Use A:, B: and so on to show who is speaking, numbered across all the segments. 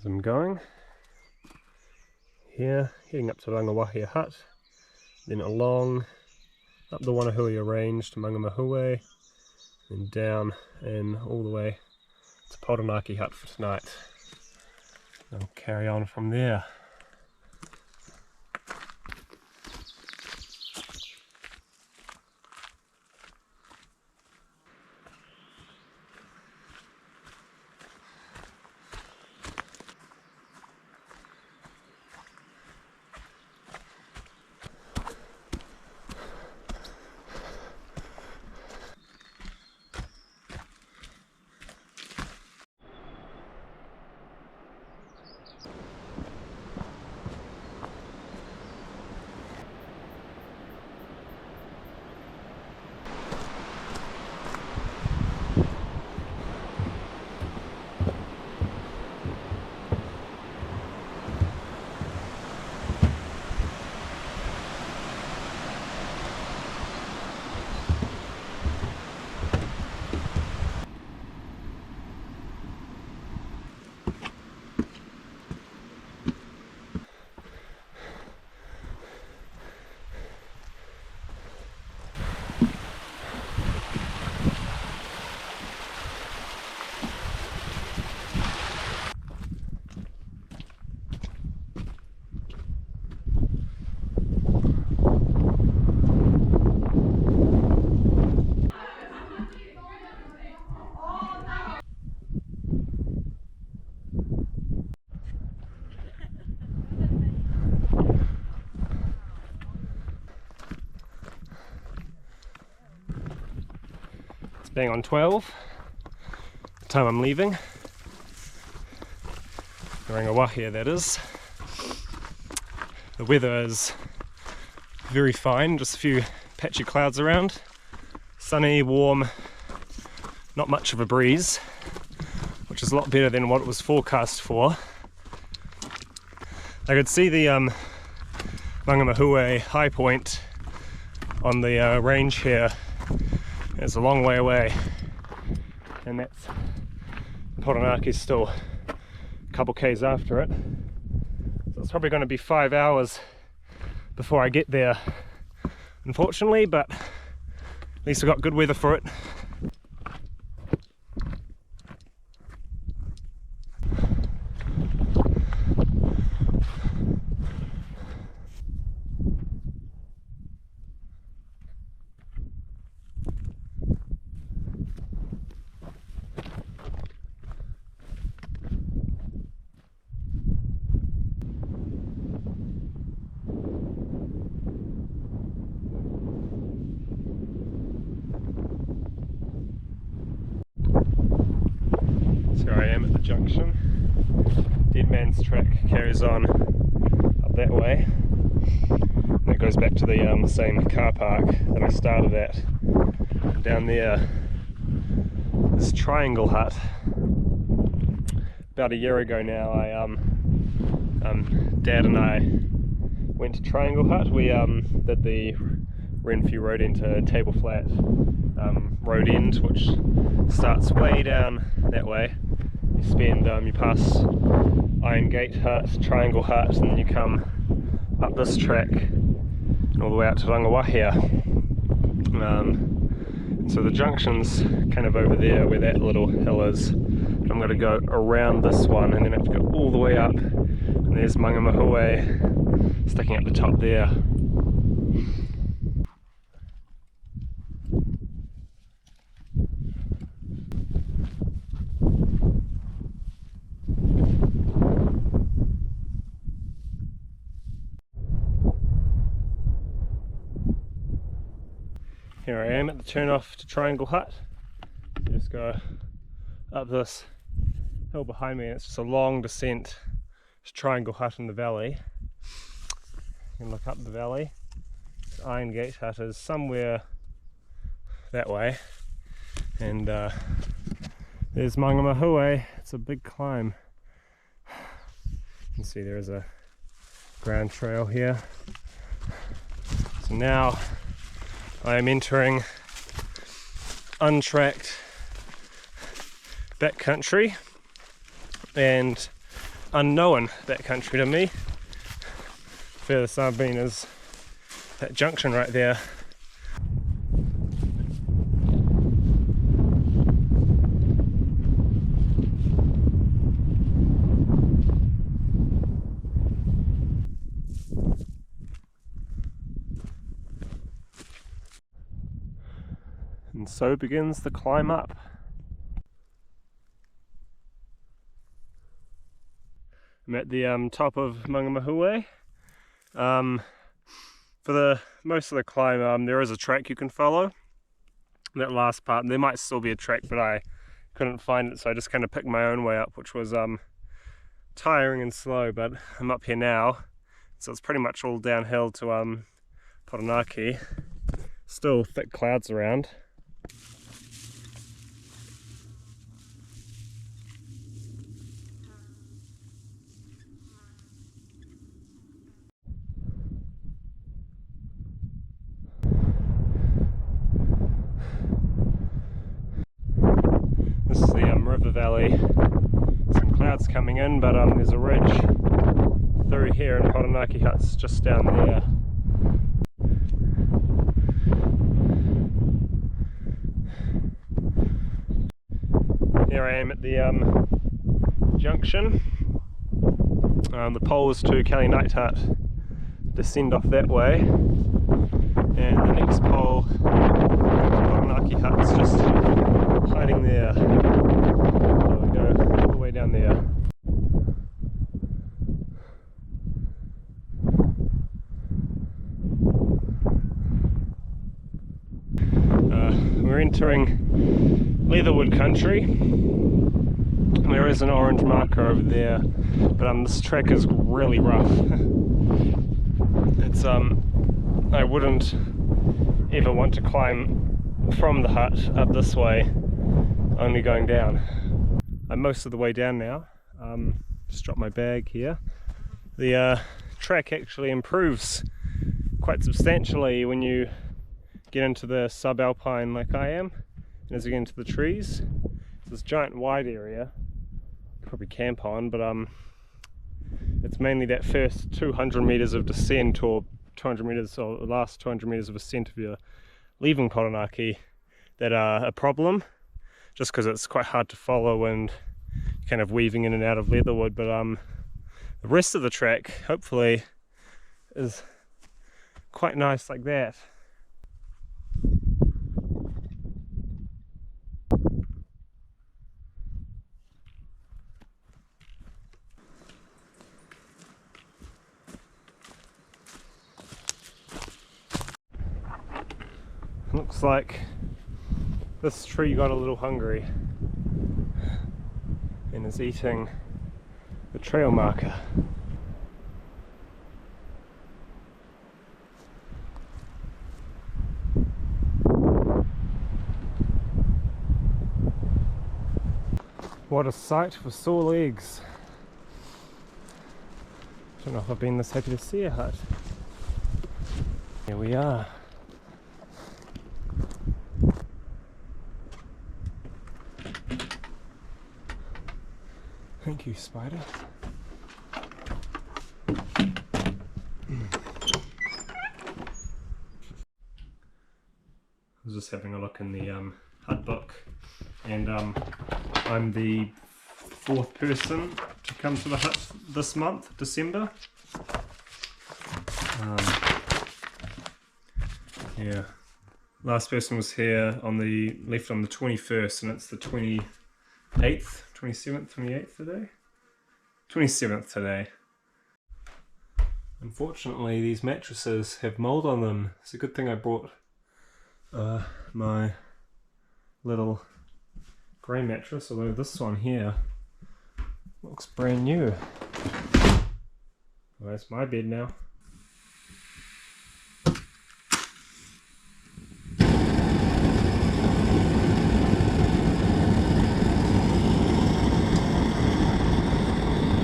A: As I'm going here, heading up to Rangiwahia hut, then along up the Ruahine Range to Maungamahue, then down and all the way to Pourangaki hut for tonight. I'll carry on from there. Bang on 12, the time I'm leaving, Rangiwahia that is. The weather is very fine, just a few patchy clouds around, sunny, warm, not much of a breeze, which is a lot better than what it was forecast for. I could see the Maungamahue high point on the range here. It's a long way away, and that's Pourangaki still a couple k's after it. So it's probably going to be 5 hours before I get there, unfortunately, but at least I got good weather for it. Here I am at the junction. Dead Man's Track carries on up that way. And that goes back to the same car park that I started at. And down there, this triangle hut. About a year ago now, Dad and I went to Triangle Hut. We did the Renfew road into Table Flat road end, which starts way down that way. You pass Iron Gate Hut, Triangle Hut, and then you come up this track and all the way out to Rangiwahia. So the junction's kind of over there where that little hill is. But I'm going to go around this one and then have to go all the way up. And there's Maungamahue sticking up the top there. Here I am at the turn off to Triangle Hut. You just go up this hill behind me and it's just a long descent to Triangle Hut in the valley. You can look up the valley. This Iron Gate Hut is somewhere that way. And there's Maungamahue. It's a big climb. You can see there is a ground trail here. So now I am entering untracked backcountry, and unknown, that country to me. Furthest I've been is that junction right there. And so begins the climb up. I'm at the top of Maungamahue. For the most of the climb, there is a track you can follow. That last part, there might still be a track, but I couldn't find it, so I just kind of picked my own way up, which was tiring and slow. But I'm up here now, so it's pretty much all downhill to Pourangaki. Still thick clouds around. This is the river valley. Some clouds coming in, but there's a ridge through here, and Pourangaki hut's just down there. Here I am at the junction. The poles to Kelly Knight hut descend off that way, and the next pole to Pourangaki hut is just hiding there. There we go, all the way down there. We're entering Leatherwood country. There is an orange marker over there, but this track is really rough. It's I wouldn't ever want to climb from the hut up this way, only going down. I'm most of the way down now. Just dropped my bag here. The track actually improves quite substantially when you get into the subalpine like I am, and as you get into the trees. This giant wide area you probably camp on, but it's mainly that first 200 meters of descent, or 200 meters, or the last 200 meters of ascent if you're leaving Pourangaki, that are a problem, just because it's quite hard to follow and kind of weaving in and out of Leatherwood. But the rest of the track hopefully is quite nice like that. Looks like this tree got a little hungry and is eating the trail marker. What a sight for sore legs. Don't know if I've been this happy to see a hut. Here we are. Thank you, spider. I was just having a look in the hut book, and I'm the 4th person to come to the hut this month, December. Yeah, last person was here left on the 21st, and it's the 28th, 27th, 28th today? 27th today. Unfortunately, these mattresses have mold on them. It's a good thing I brought my little grey mattress, although this one here looks brand new. Well, that's my bed now.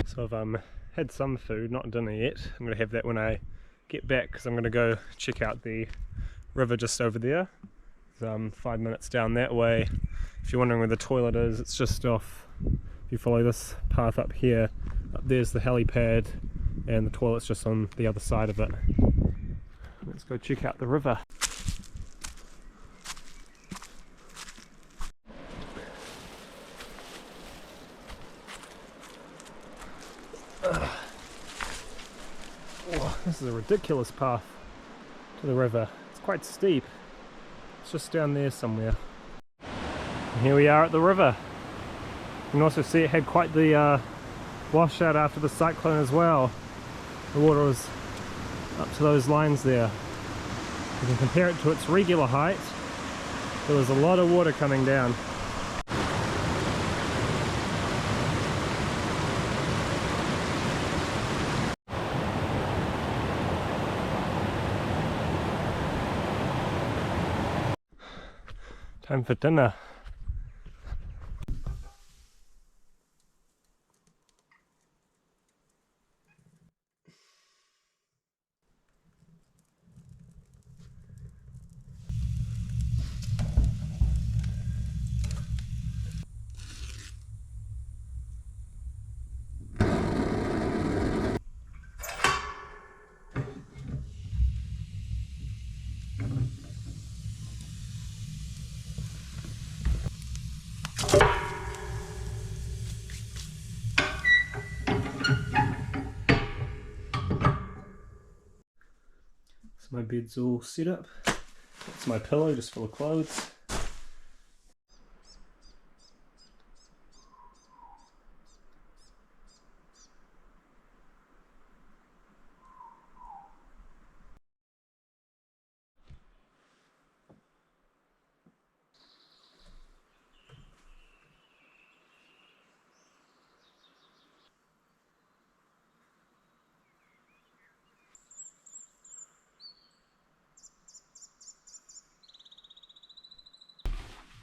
A: So I've had some food, not dinner yet. I'm going to have that when I get back, because I'm going to go check out the river just over there. It's 5 minutes down that way. If you're wondering where the toilet is, it's just off. If you follow this path up here, Up there's the helipad, and the toilet's just on the other side of it. Let's go check out the river. Oh, this is a ridiculous path to the river. It's quite steep. It's just down there somewhere. And here we are at the river. You can also see it had quite the washout after the cyclone as well. The water was up to those lines there. You can compare it to its regular height. There was a lot of water coming down. Time for dinner. So my bed's all set up. That's my pillow, just full of clothes.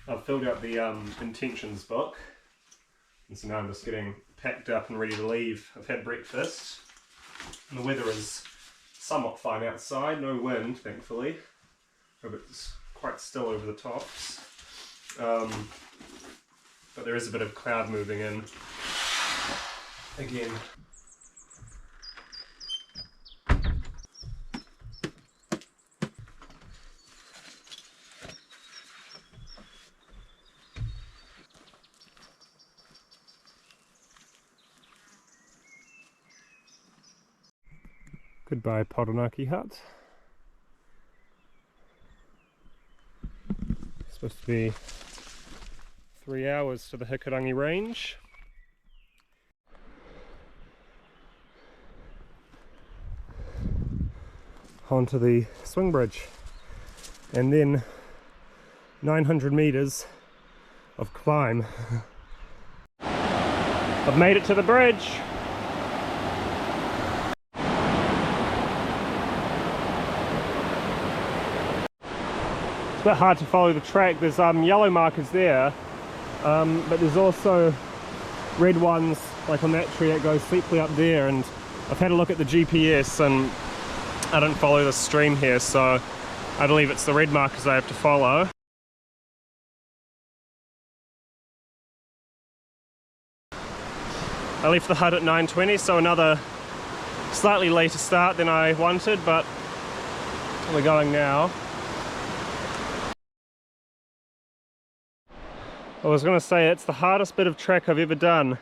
A: I've filled out the intentions book, and so now I'm just getting packed up and ready to leave. I've had breakfast, and the weather is somewhat fine outside, no wind thankfully, but it's quite still over the tops. But there is a bit of cloud moving in again. Goodbye Pourangaki hut. It's supposed to be 3 hours to the Hikurangi range. Onto the swing bridge, and then 900 meters of climb. I've made it to the bridge. It's a bit hard to follow the track. There's yellow markers there, but there's also red ones like on that tree that goes steeply up there, and I've had a look at the GPS and I don't follow the stream here, so I believe it's the red markers I have to follow. I left the hut at 9:20, so another slightly later start than I wanted, but we're going now. I was going to say, it's the hardest bit of track I've ever done.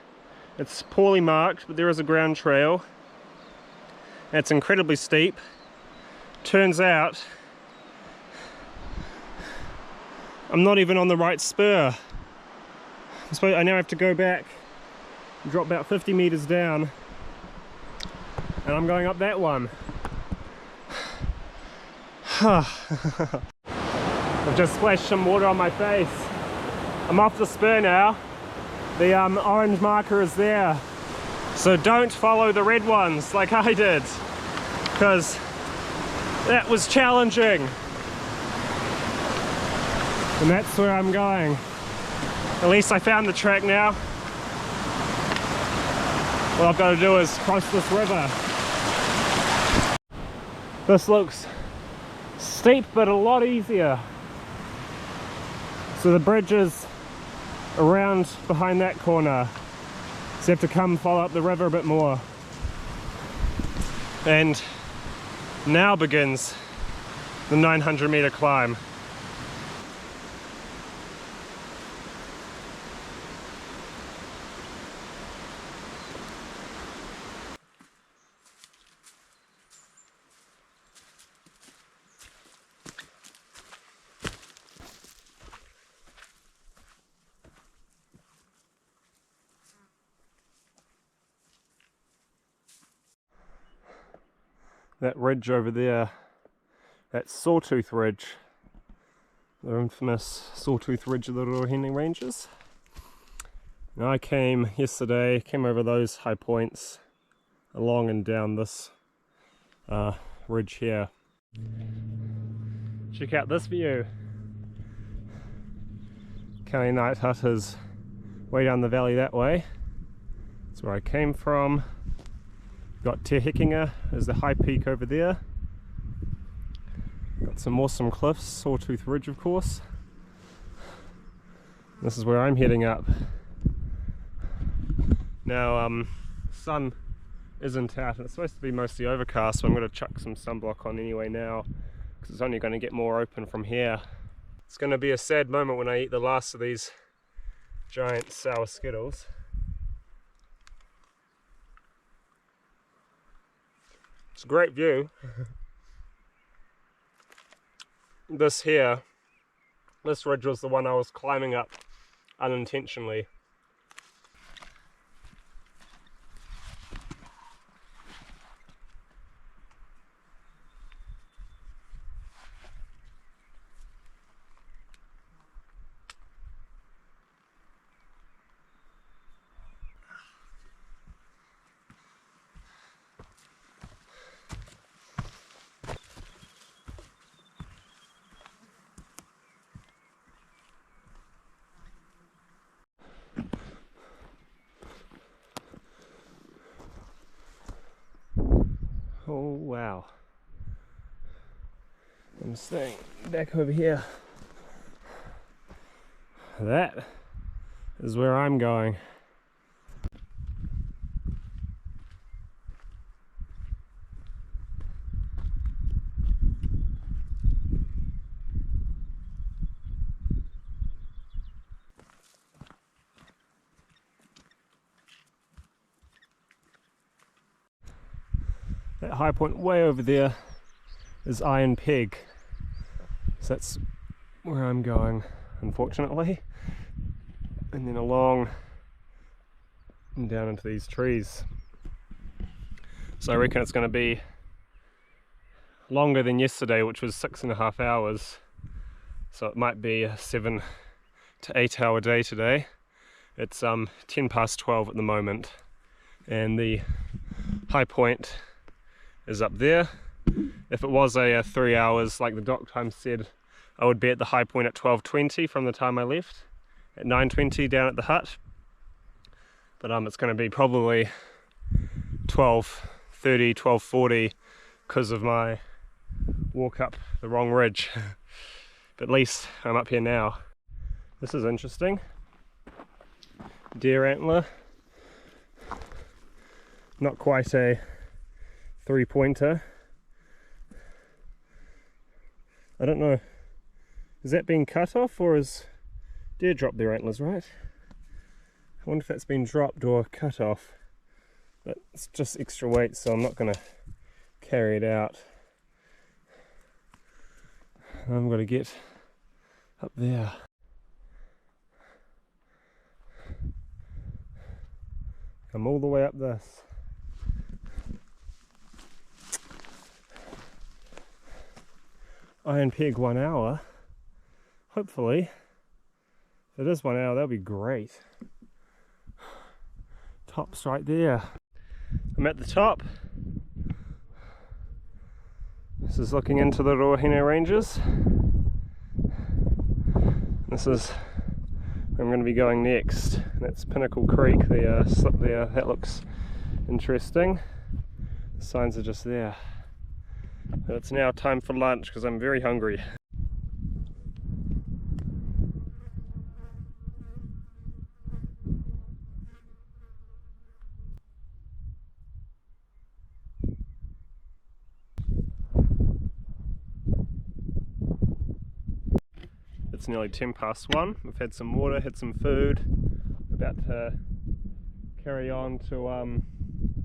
A: It's poorly marked, but there is a ground trail. It's incredibly steep. Turns out I'm not even on the right spur. I now have to go back, drop about 50 meters down, and I'm going up that one. I've just splashed some water on my face. I'm off the spur now. The orange marker is there. So don't follow the red ones like I did, because that was challenging. And that's where I'm going. At least I found the track now. What I've got to do is cross this river. This looks steep, but a lot easier. So the bridge is around behind that corner. So you have to come follow up the river a bit more. And now begins the 900-meter climb. That ridge over there, that Sawtooth Ridge, the infamous Sawtooth Ridge of the Ruahine Ranges. And I came over those high points along and down this ridge here. Check out this view. Kelly Knight hut is way down the valley that way. That's where I came from. Got Te Hekinga is the high peak over there. Got some awesome cliffs, Sawtooth Ridge of course. This is where I'm heading up. Now sun isn't out and it's supposed to be mostly overcast, so I'm going to chuck some sunblock on anyway now because it's only going to get more open from here. It's going to be a sad moment when I eat the last of these giant sour Skittles. It's a great view. This ridge was the one I was climbing up unintentionally. Oh wow. I'm staying back over here. That is where I'm going. That high point way over there is Iron Peg, so that's where I'm going, unfortunately. And then along and down into these trees. So I reckon it's going to be longer than yesterday, which was 6.5 hours. So it might be a 7 to 8 hour day today. It's 10 past 12 at the moment, and the high point is up there. If it was a 3 hours like the dock time said, I would be at the high point at 12:20 from the time I left, at 9:20 down at the hut. But it's going to be probably 12:30, 12:40 because of my walk up the wrong ridge. But at least I'm up here now. This is interesting. Deer antler. Not quite a 3-pointer. I don't know, is that being cut off or is deer drop their antlers, right? I wonder if that's been dropped or cut off, but it's just extra weight, so I'm not going to carry it out. I'm going to get up there. Come all the way up this. Iron Peg 1 hour. Hopefully, if it is 1 hour, that'll be great. Top's right there. I'm at the top. This is looking into the Ruahine Ranges. This is where I'm going to be going next. That's Pinnacle Creek, the slip there. That looks interesting. The signs are just there. But it's now time for lunch because I'm very hungry. it's nearly 1:10. We've had some water, had some food. We're about to carry on to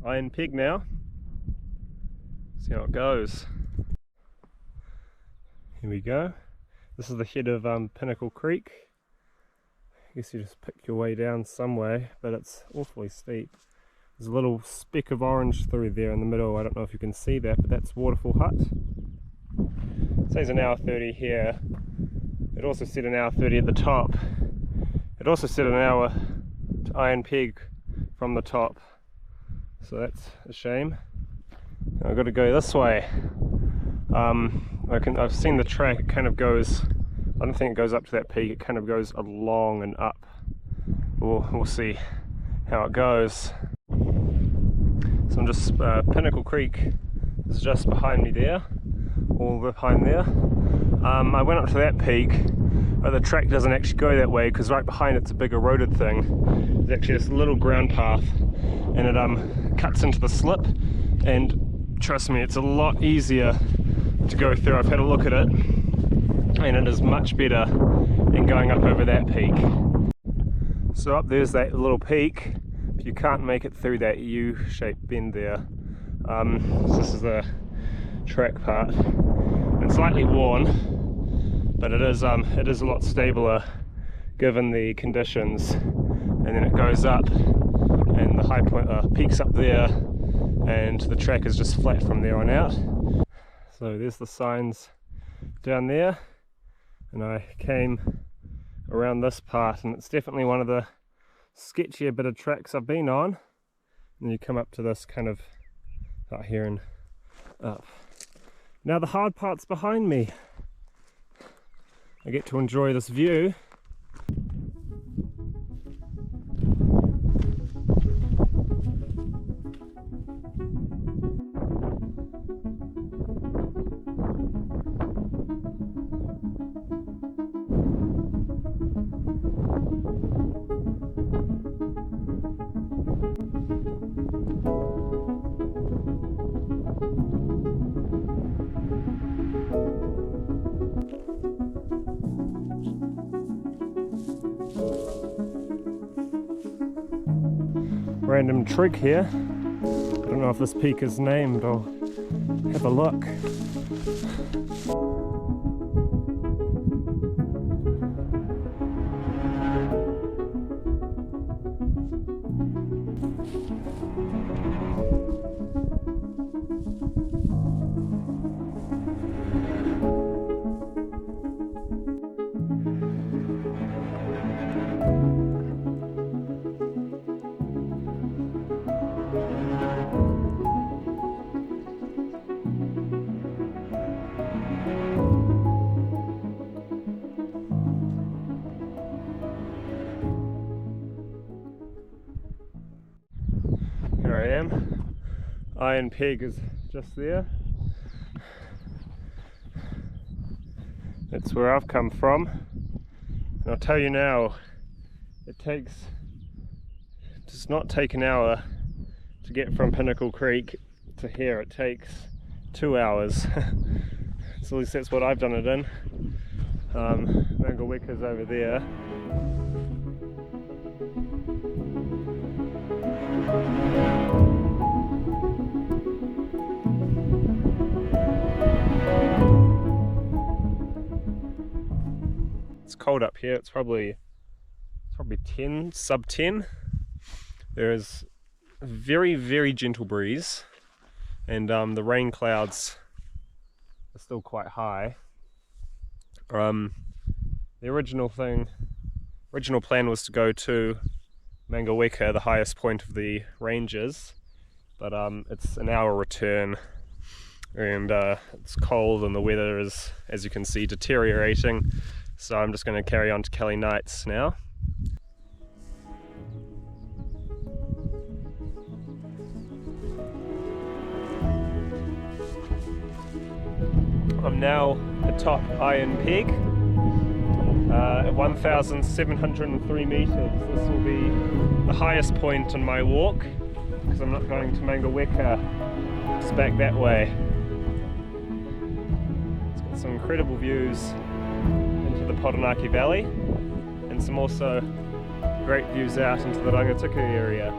A: Iron Pig now. See how it goes. Here we go. This is the head of Pinnacle Creek. I guess you just pick your way down some way, but it's awfully steep. There's a little speck of orange through there in the middle. I don't know if you can see that, but that's Waterfall Hut. It says an hour 30 here. It also said an hour 30 at the top. It also said an hour to Iron Pig from the top. So that's a shame. Now I've got to go this way. I've seen the track. It kind of goes, I don't think it goes up to that peak, it kind of goes along and up. We'll see how it goes. So I'm just, Pinnacle Creek is just behind me there, all behind there. I went up to that peak, but the track doesn't actually go that way because right behind it's a big eroded thing. There's actually this little ground path and it cuts into the slip, and trust me, it's a lot easier to go through. I've had a look at it and it is much better than going up over that peak. So up there's that little peak, but you can't make it through that U-shaped bend there. So this is the track part. It's slightly worn, but it is a lot stabler given the conditions. And then it goes up and the high point peaks up there, and the track is just flat from there on out. So there's the signs down there, and I came around this part, and it's definitely one of the sketchier bit of tracks I've been on. And you come up to this kind of out here and up. Now the hard part's behind me. I get to enjoy this view. Random trig here. I don't know if this peak is named. I'll have a look. Here I am. Iron Pig is just there. That's where I've come from. And I'll tell you now, it does not take an hour to get from Pinnacle Creek to here. It takes 2 hours. So at least that's what I've done it in. Rangiwahia's over there. It's cold up here. It's probably 10, sub 10. There is a very, very gentle breeze, and the rain clouds are still quite high. The original plan was to go to Maungamahue, the highest point of the ranges, but it's an hour return, and it's cold and the weather is, as you can see, deteriorating. So I'm just going to carry on to Kelly Knight's now. I'm now atop Iron Pig at 1,703 meters. This will be the highest point on my walk because I'm not going to Maungamahue. It's back that way. It's got some incredible views into the Pourangaki Valley, and some also great views out into the Rangiwahia area.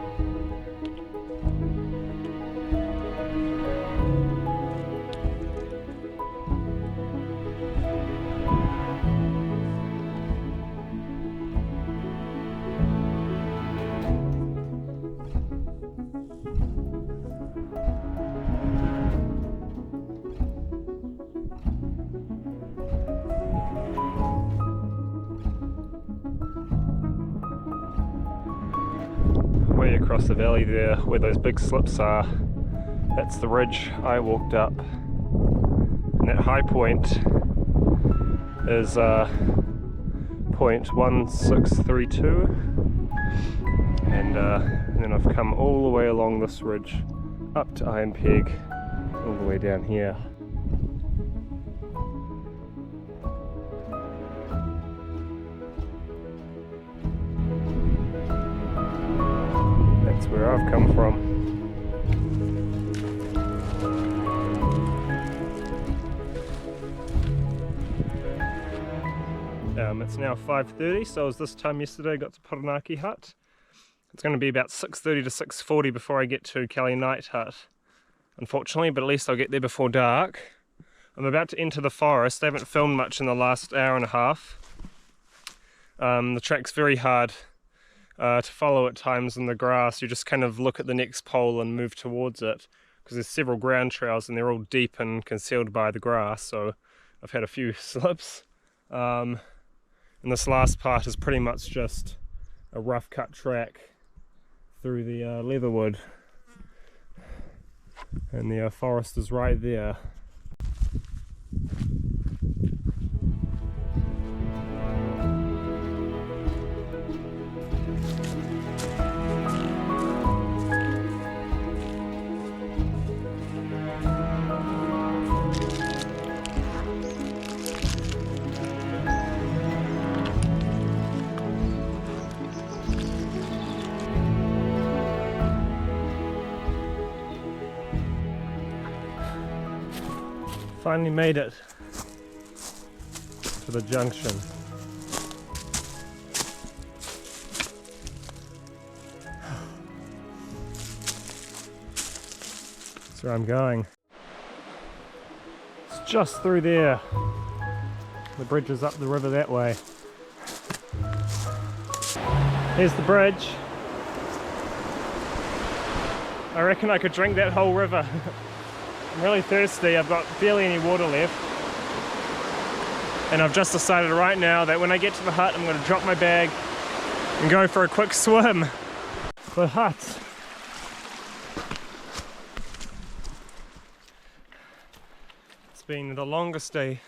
A: Way across the valley there, where those big slips are, that's the ridge I walked up, and that high point is point 1632, and then I've come all the way along this ridge up to Iron Peg, all the way down here. That's where I've come from. It's now 5:30, so it was this time yesterday I got to Pourangaki hut. It's going to be about 6:30 to 6:40 before I get to Kelly Knight hut, unfortunately, but at least I'll get there before dark. I'm about to enter the forest. I haven't filmed much in the last hour and a half. The track's very hard to follow at times in the grass. You just kind of look at the next pole and move towards it, because there's several ground trails and they're all deep and concealed by the grass, so I've had a few slips. And this last part is pretty much just a rough cut track through the leatherwood, and the forest is right there. Finally made it to the junction. That's where I'm going. It's just through there. The bridge is up the river that way. Here's the bridge. I reckon I could drink that whole river. I'm really thirsty, I've got barely any water left, and I've just decided right now that when I get to the hut I'm going to drop my bag and go for a quick swim. The hut. It's been the longest day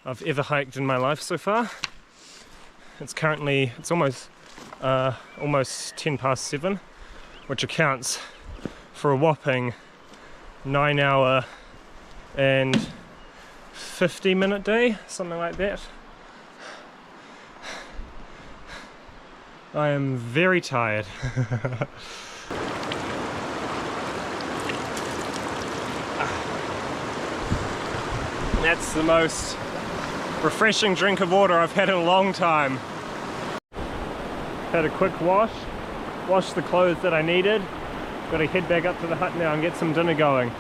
A: I've ever hiked in my life so far. It's almost 7:10, which accounts for a whopping 9-hour and 50-minute day, something like that. I am very tired. That's the most refreshing drink of water I've had in a long time. Had a quick wash, washed the clothes that I needed. Got to head back up to the hut now and get some dinner going.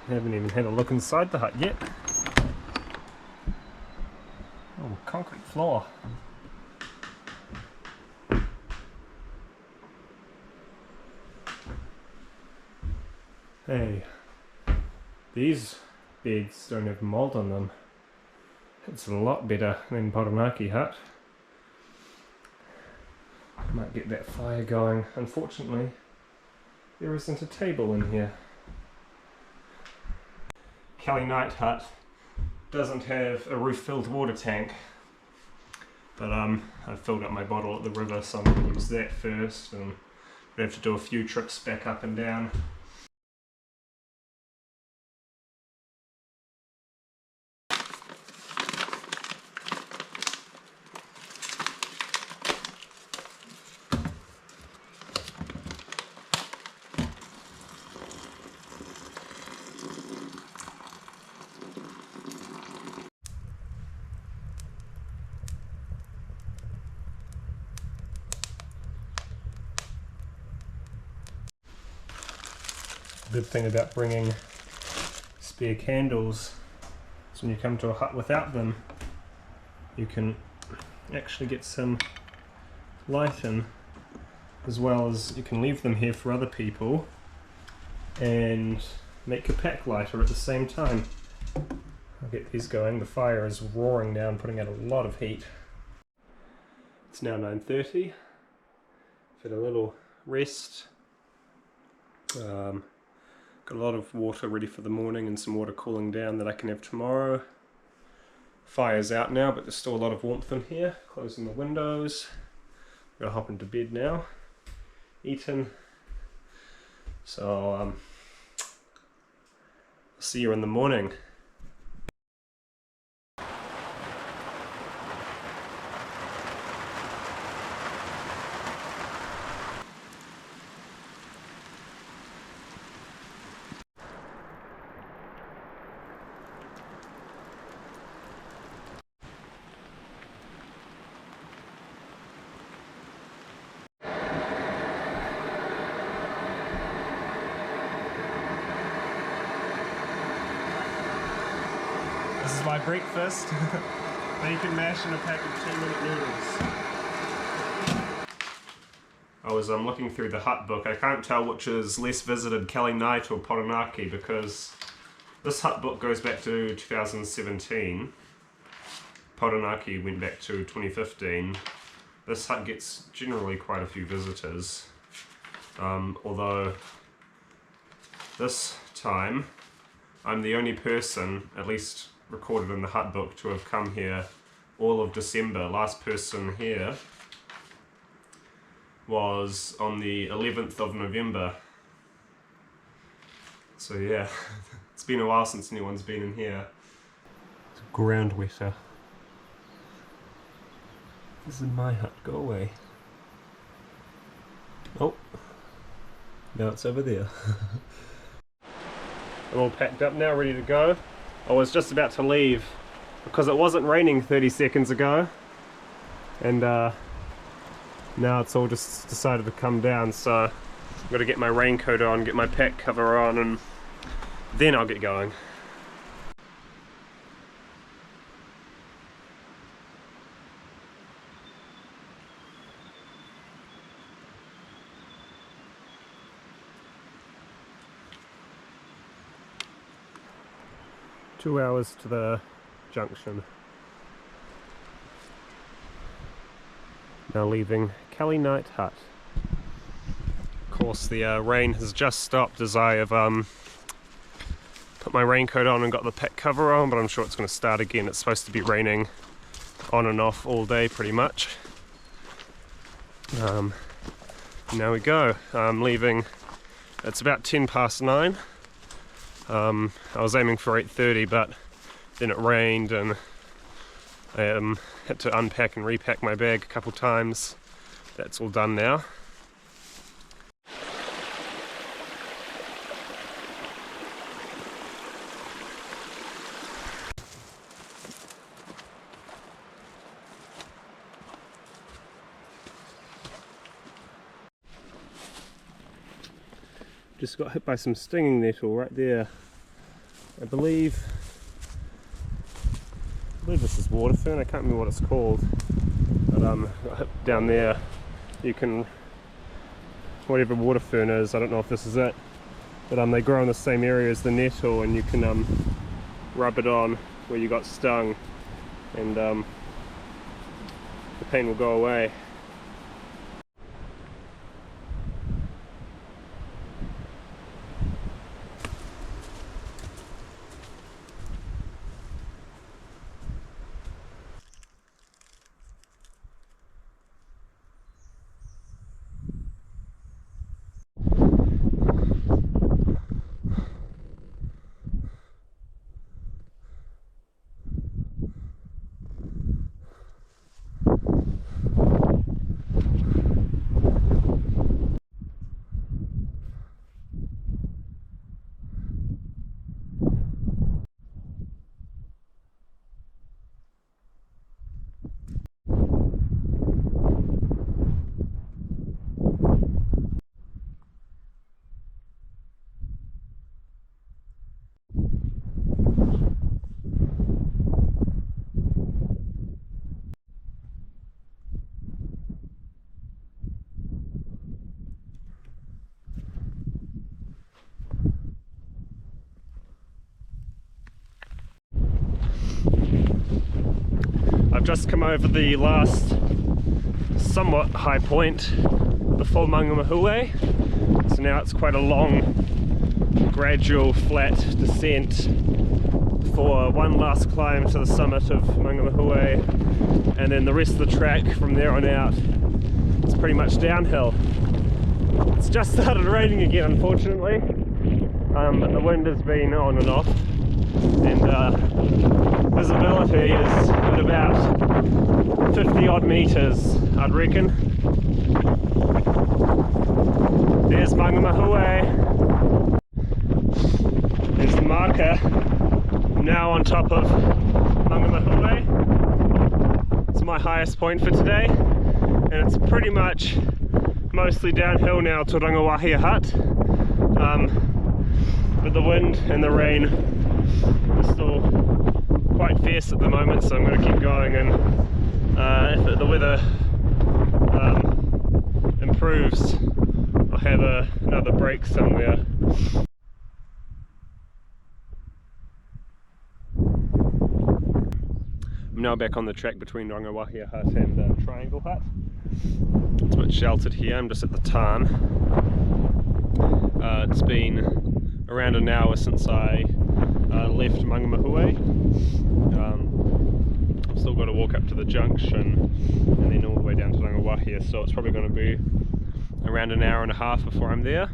A: Haven't even had a look inside the hut yet. Oh, concrete floor. Hey, these beds don't have mold on them. It's a lot better than Pourangaki hut. Might get that fire going. Unfortunately, there isn't a table in here. Kelly Knight hut doesn't have a roof-filled water tank, but I've filled up my bottle at the river, so I'm going to use that first, and I have to do a few trips back up and down. The good thing about bringing spare candles is when you come to a hut without them, you can actually get some light in, as well as you can leave them here for other people and make your pack lighter at the same time. I'll get these going. The fire is roaring now and putting out a lot of heat. It's now 9:30. I've had a little rest. Got a lot of water ready for the morning and some water cooling down that I can have tomorrow. Fire's out now, but there's still a lot of warmth in here. Closing the windows. I'm gonna hop into bed now. Eaten. So I'll see you in the morning. This is my breakfast. Bacon mash and a pack of 10-minute noodles. I was looking through the hut book. I can't tell which is less visited, Kelly Knight or Pourangaki, because this hut book goes back to 2017. Pourangaki went back to 2015. This hut gets generally quite a few visitors, although this time I'm the only person, at least recorded in the hut book, to have come here all of December. Last person here was on the 11th of November. So yeah, it's been a while since anyone's been in here. It's a ground wetter. This is my hut, go away. Oh, now it's over there. I'm all packed up now, ready to go. I was just about to leave because it wasn't raining 30 seconds ago, and now it's all just decided to come down, so I've got to get my raincoat on, get my pack cover on, and then I'll get going. Two hours to the junction. Now leaving Kelly Knight hut. Of course the rain has just stopped as I have put my raincoat on and got the pack cover on, but I'm sure it's going to start again. It's supposed to be raining on and off all day pretty much. Now we go. I'm leaving, it's about 9:10. I was aiming for 8:30, but then it rained and I had to unpack and repack my bag a couple times. That's all done now. Just got hit by some stinging nettle right there. I believe this is water fern. I can't remember what it's called, but got hit down there. You can, whatever water fern is, I don't know if this is it, but they grow in the same area as the nettle, and you can rub it on where you got stung, and the pain will go away. I've just come over the last somewhat high point before Maungamahue, so now it's quite a long, gradual, flat descent for one last climb to the summit of Maungamahue, and then the rest of the track from there on out, it's pretty much downhill. It's just started raining again, unfortunately, but the wind has been on and off, and visibility is at about 50 odd meters, I'd reckon. There's Maungamahue. There's the marker. I'm now on top of Maungamahue. It's my highest point for today, and it's pretty much mostly downhill now to Rangiwahia hut. But the wind and the rain are still quite fierce at the moment, so I'm going to keep going, and if the weather improves, I'll have another break somewhere. I'm now back on the track between Rangiwahia hut and Triangle hut. It's a bit sheltered here. I'm just at the tarn. It's been around an hour since I left Maungamahue. I've still got to walk up to the junction and then all the way down to Rangiwahia, so it's probably going to be around an hour and a half before I'm there.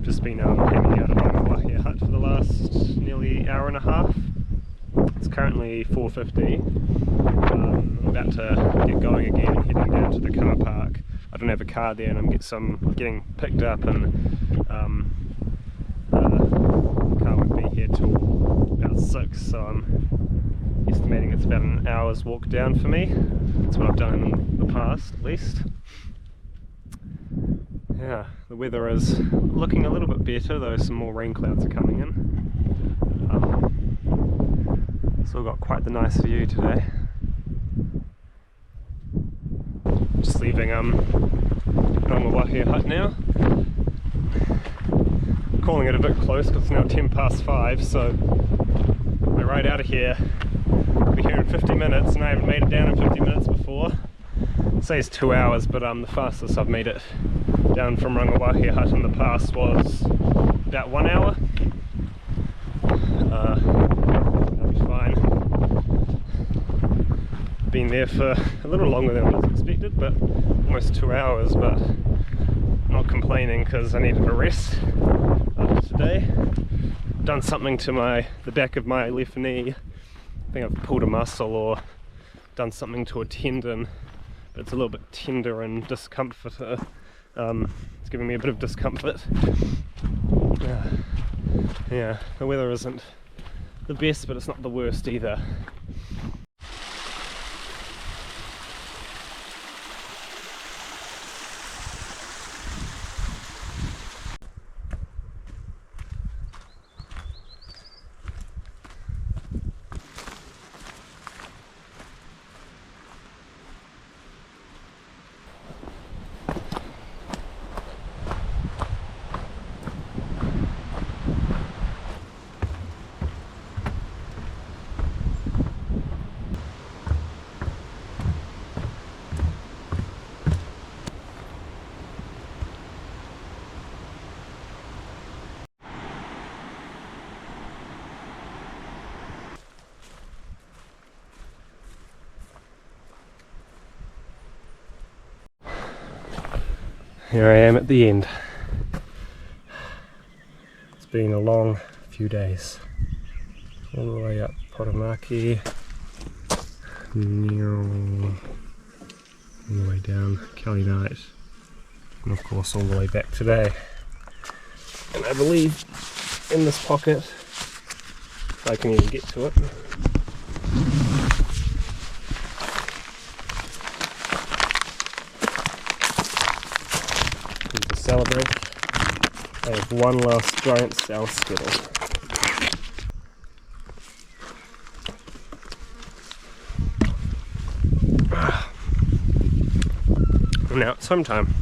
A: Just been hanging out at Rangiwahia hut for the last nearly hour and a half. It's currently 4:50. I'm about to get going again, heading down to the car park. I don't have a car there, and I'm getting picked up, and the car won't be here till about 6, so I'm estimating it's about an hour's walk down for me. That's what I've done in the past, at least. Yeah, the weather is looking a little bit better, though some more rain clouds are coming in. Still got quite the nice view today. Just leaving Rangiwahia hut now. I'm calling it a bit close because it's now 5:10, so we're right out of here. We'll be here in 50 minutes, and I haven't made it down in 50 minutes before. It says 2 hours, but the fastest I've made it down from Rangiwahia hut in the past was about 1 hour. That'll be fine. Been there for a little longer than I was expected, but almost 2 hours, but not complaining because I needed a rest after today. Done something to the back of my left knee. I think I've pulled a muscle or done something to a tendon, but it's a little bit tender and discomfort. It's giving me a bit of discomfort. Yeah, the weather isn't the best, but it's not the worst either. Here I am at the end. It's been a long few days. All the way up Pourangaki, all the way down Kelly Knight, and of course all the way back today. And I believe in this pocket, if I can even get to it, to celebrate, I have one last giant sow skittle. Now it's home time.